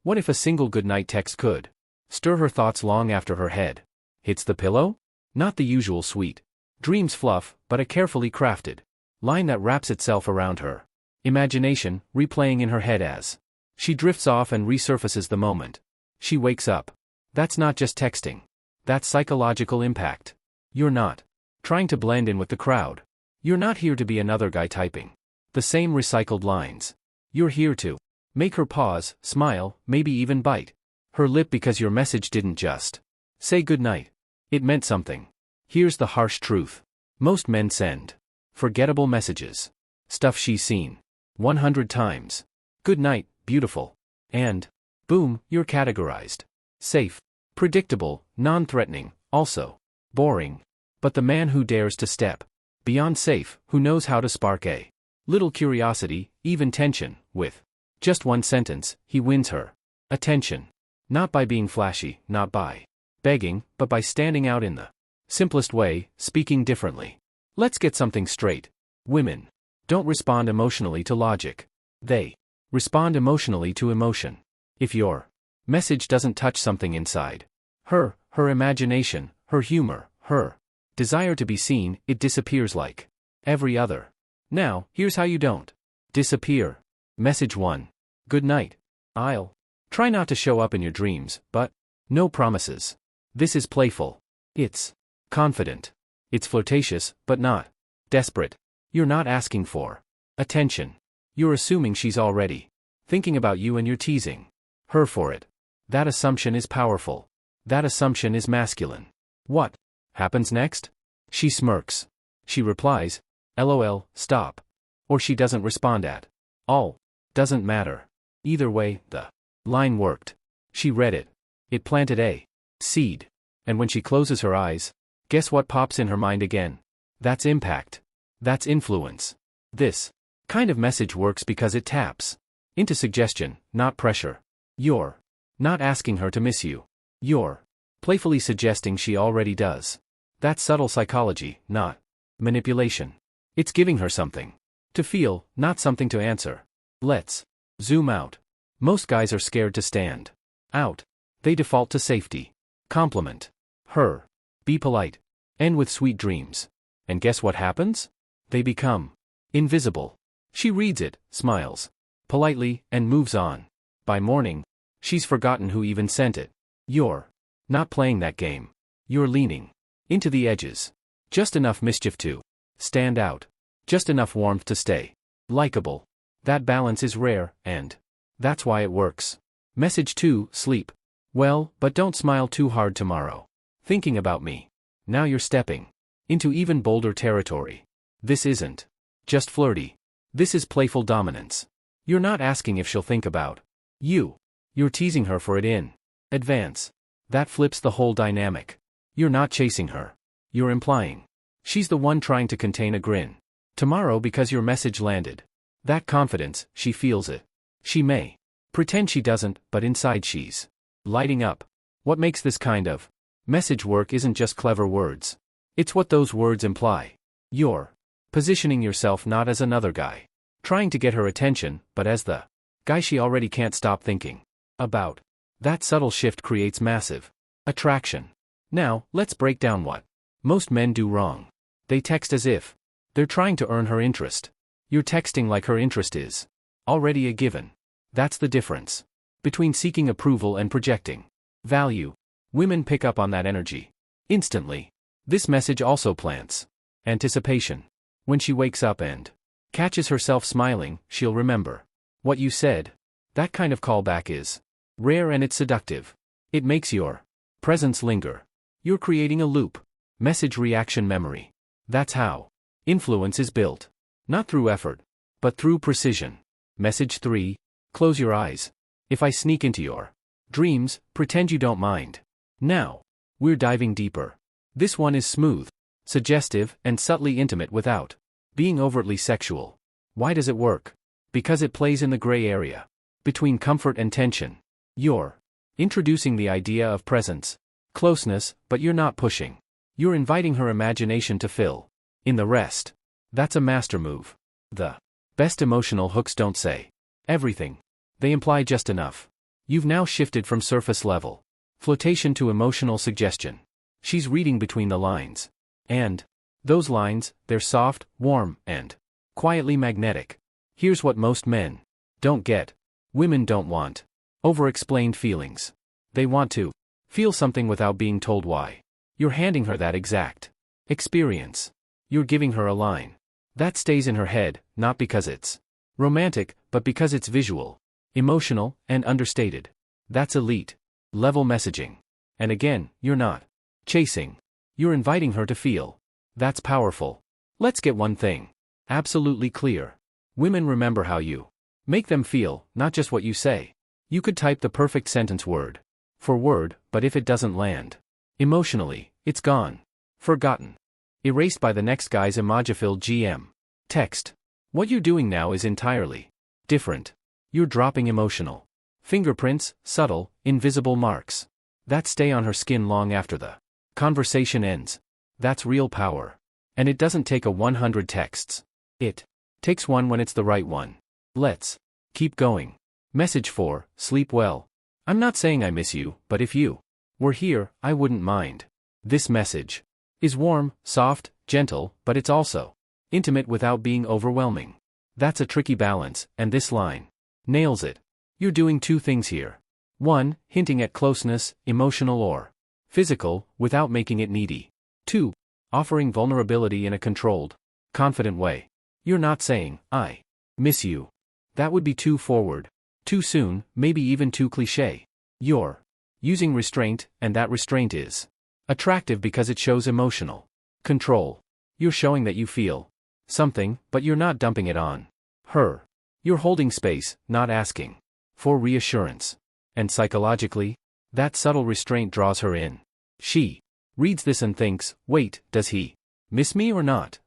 What if a single goodnight text could stir her thoughts long after her head hits the pillow? Not the usual sweet dreams fluff, but a carefully crafted line that wraps itself around her imagination, replaying in her head as she drifts off and resurfaces the moment she wakes up. That's not just texting. That's psychological impact. You're not trying to blend in with the crowd. You're not here to be another guy typing the same recycled lines. You're here to make her pause, smile, maybe even bite her lip because your message didn't just say goodnight. It meant something. Here's the harsh truth. Most men send forgettable messages. Stuff she's seen 100 times. Good night, beautiful. And boom, you're categorized. Safe, predictable, non-threatening, also boring. But the man who dares to step beyond safe, who knows how to spark a little curiosity, even tension, with just one sentence, he wins her attention. Not by being flashy, not by begging, but by standing out in the simplest way, speaking differently. Let's get something straight. Women don't respond emotionally to logic. They respond emotionally to emotion. If your message doesn't touch something inside her imagination, her humor, her desire to be seen, it disappears like every other. Now, here's how you don't disappear. Message 1. Good night. I'll try not to show up in your dreams, but no promises. This is playful. It's confident. It's flirtatious, but not desperate. You're not asking for attention. You're assuming she's already thinking about you and you're teasing her for it. That assumption is powerful. That assumption is masculine. What happens next? She smirks. She replies, LOL, stop. Or she doesn't respond at all. Doesn't matter. Either way, the line worked. She read it. It planted a seed. And when she closes her eyes, guess what pops in her mind again? That's impact. That's influence. This kind of message works because it taps into suggestion, not pressure. You're not asking her to miss you. You're playfully suggesting she already does. That's subtle psychology, not manipulation. It's giving her something to feel, not something to answer. Let's zoom out. Most guys are scared to stand out. They default to safety. Compliment her. Be polite. End with sweet dreams. And guess what happens? They become invisible. She reads it, smiles politely, and moves on. By morning, she's forgotten who even sent it. You're not playing that game. You're leaning into the edges. Just enough mischief to stand out. Just enough warmth to stay likable. That balance is rare, and that's why it works. Message 2, sleep well, but don't smile too hard tomorrow thinking about me. Now you're stepping into even bolder territory. This isn't just flirty. This is playful dominance. You're not asking if she'll think about you. You're teasing her for it in advance. That flips the whole dynamic. You're not chasing her. You're implying she's the one trying to contain a grin tomorrow because your message landed. That confidence, she feels it. She may pretend she doesn't, but inside she's lighting up. What makes this kind of message work isn't just clever words. It's what those words imply. You're positioning yourself not as another guy trying to get her attention, but as the guy she already can't stop thinking about. That subtle shift creates massive attraction. Now, let's break down what most men do wrong. They text as if they're trying to earn her interest. You're texting like her interest is already a given. That's the difference between seeking approval and projecting value. Women pick up on that energy instantly. This message also plants anticipation. When she wakes up and catches herself smiling, she'll remember what you said. That kind of callback is rare and it's seductive. It makes your presence linger. You're creating a loop. Message reaction memory. That's how influence is built. Not through effort, but through precision. Message 3. Close your eyes. If I sneak into your dreams, pretend you don't mind. Now, we're diving deeper. This one is smooth, suggestive, and subtly intimate without being overtly sexual. Why does it work? Because it plays in the gray area between comfort and tension. You're introducing the idea of presence, closeness, but you're not pushing. You're inviting her imagination to fill in the rest. That's a master move. The best emotional hooks don't say everything. They imply just enough You've now shifted from surface level flotation to emotional suggestion. She's reading between the lines. And those lines, they're soft, warm, and quietly magnetic. Here's what most men don't get. Women don't want over-explained feelings. They want to feel something without being told why. You're handing her that exact experience. You're giving her a line that stays in her head, not because it's romantic, but because it's visual, emotional, and understated. That's elite level messaging. And again, you're not chasing. You're inviting her to feel. That's powerful. Let's get one thing absolutely clear. Women remember how you make them feel, not just what you say. You could type the perfect sentence word for word, but if it doesn't land emotionally, it's gone. Forgotten. Erased by the next guy's emoji-filled GM text. What you're doing now is entirely different. You're dropping emotional fingerprints, subtle, invisible marks that stay on her skin long after the conversation ends. That's real power. And it doesn't take a 100 texts. It takes one when it's the right one. Let's keep going. Message 4, sleep well. I'm not saying I miss you, but if you were here, I wouldn't mind. This message is warm, soft, gentle, but it's also intimate without being overwhelming. That's a tricky balance, and this line nails it. You're doing two things here. 1, hinting at closeness, emotional or physical, without making it needy. 2, offering vulnerability in a controlled, confident way. You're not saying, I miss you. That would be too forward, too soon, maybe even too cliché. You're using restraint, and that restraint is attractive because it shows emotional control. You're showing that you feel something, but you're not dumping it on her. You're holding space, not asking for reassurance. And psychologically, that subtle restraint draws her in. She reads this and thinks, wait, does he miss me or not?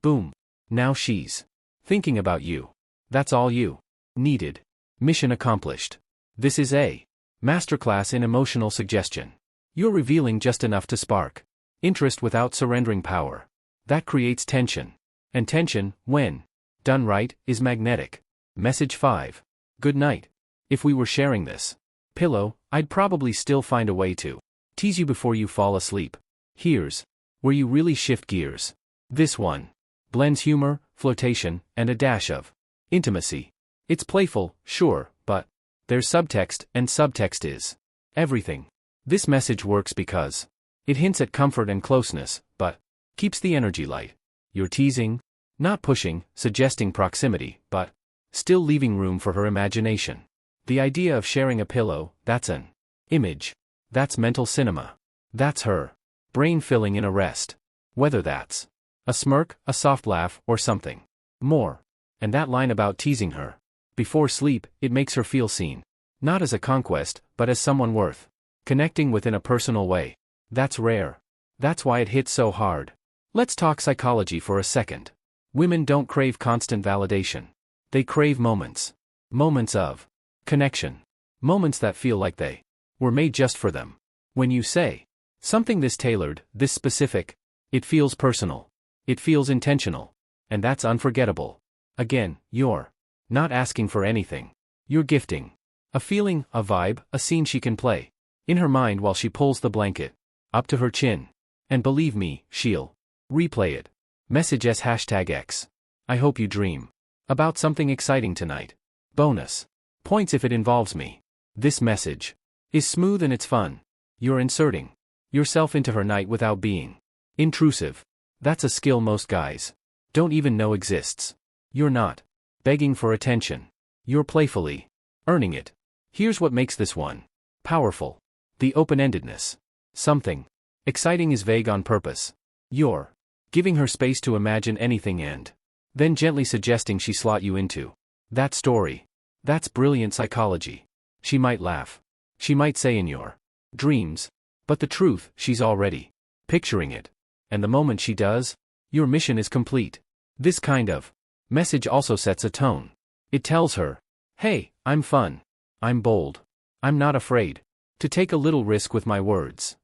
Boom. Now she's thinking about you. That's all you needed. Mission accomplished. This is a masterclass in emotional suggestion. You're revealing just enough to spark interest without surrendering power. That creates tension. And tension, when done right, is magnetic. Message 5. Good night. If we were sharing this pillow, I'd probably still find a way to tease you before you fall asleep. Here's where you really shift gears. This one blends humor, flirtation, and a dash of intimacy. It's playful, sure, but there's subtext, and subtext is everything. This message works because it hints at comfort and closeness, but keeps the energy light. You're teasing, not pushing, suggesting proximity, but still leaving room for her imagination. The idea of sharing a pillow, that's an image. That's mental cinema. That's her brain filling in a rest. Whether that's a smirk, a soft laugh, or something more. And that line about teasing her before sleep, it makes her feel seen. Not as a conquest, but as someone worth connecting with in a personal way. That's rare. That's why it hits so hard. Let's talk psychology for a second. Women don't crave constant validation. They crave moments. Moments of connection. Moments that feel like they were made just for them. When you say something this tailored, this specific, it feels personal. It feels intentional. And that's unforgettable. Again, you're not asking for anything. You're gifting a feeling, a vibe, a scene she can play in her mind while she pulls the blanket up to her chin. And believe me, she'll replay it. Message S #X. I hope you dream about something exciting tonight. Bonus points if it involves me. This message is smooth and it's fun. You're inserting yourself into her night without being intrusive. That's a skill most guys don't even know exists. You're not begging for attention. You're playfully earning it. Here's what makes this one powerful. The open-endedness. Something exciting is vague on purpose. You're giving her space to imagine anything and then gently suggesting she slot you into that story. That's brilliant psychology. She might laugh. She might say in your dreams. But the truth, she's already picturing it. And the moment she does, your mission is complete. This kind of message also sets a tone. It tells her, hey, I'm fun. I'm bold. I'm not afraid to take a little risk with my words.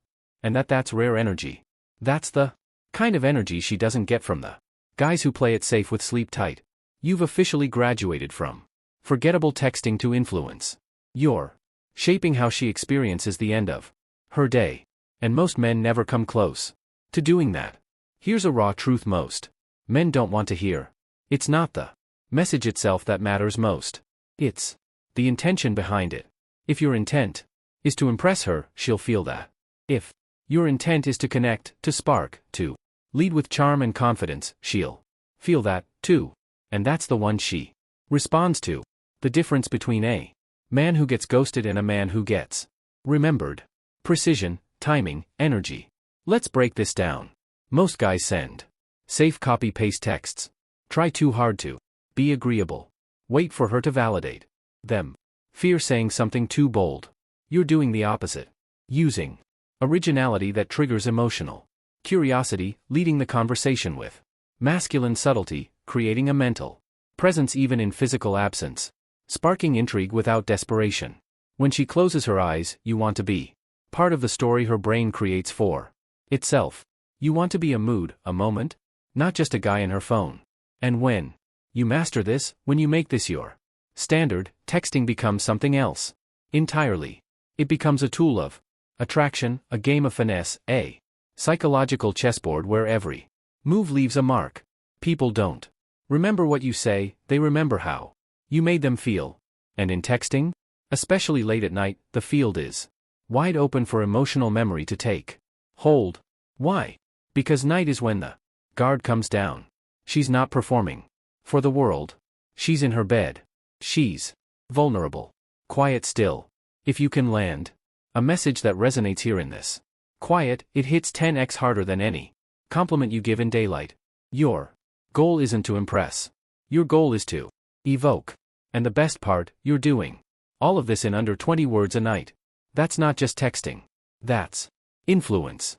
And that's rare energy. That's the kind of energy she doesn't get from the guys who play it safe with sleep tight. You've officially graduated from forgettable texting to influence. You're shaping how she experiences the end of her day. And most men never come close to doing that. Here's a raw truth most men don't want to hear. It's not the message itself that matters most. It's the intention behind it. If your intent is to impress her, she'll feel that. If your intent is to connect, to spark, to lead with charm and confidence, she'll feel that, too. And that's the one she responds to. The difference between a man who gets ghosted and a man who gets remembered. Precision, timing, energy. Let's break this down. Most guys send safe copy-paste texts. Try too hard to be agreeable. Wait for her to validate them. Fear saying something too bold. You're doing the opposite. Using originality that triggers emotional curiosity, leading the conversation with masculine subtlety, creating a mental presence even in physical absence. Sparking intrigue without desperation. When she closes her eyes, you want to be part of the story her brain creates for itself. You want to be a mood, a moment, not just a guy in her phone. And when you master this, when you make this your standard, texting becomes something else entirely. It becomes a tool of attraction, a game of finesse, a psychological chessboard where every move leaves a mark. People don't remember what you say, they remember how you made them feel. And in texting, especially late at night, the field is wide open for emotional memory to take hold. Why? Because night is when the guard comes down. She's not performing for the world. She's in her bed. She's vulnerable. Quiet still. If you can land a message that resonates here in this quiet, it hits 10x harder than any compliment you give in daylight. Your goal isn't to impress. Your goal is to evoke. And the best part, you're doing all of this in under 20 words a night. That's not just texting. That's influence.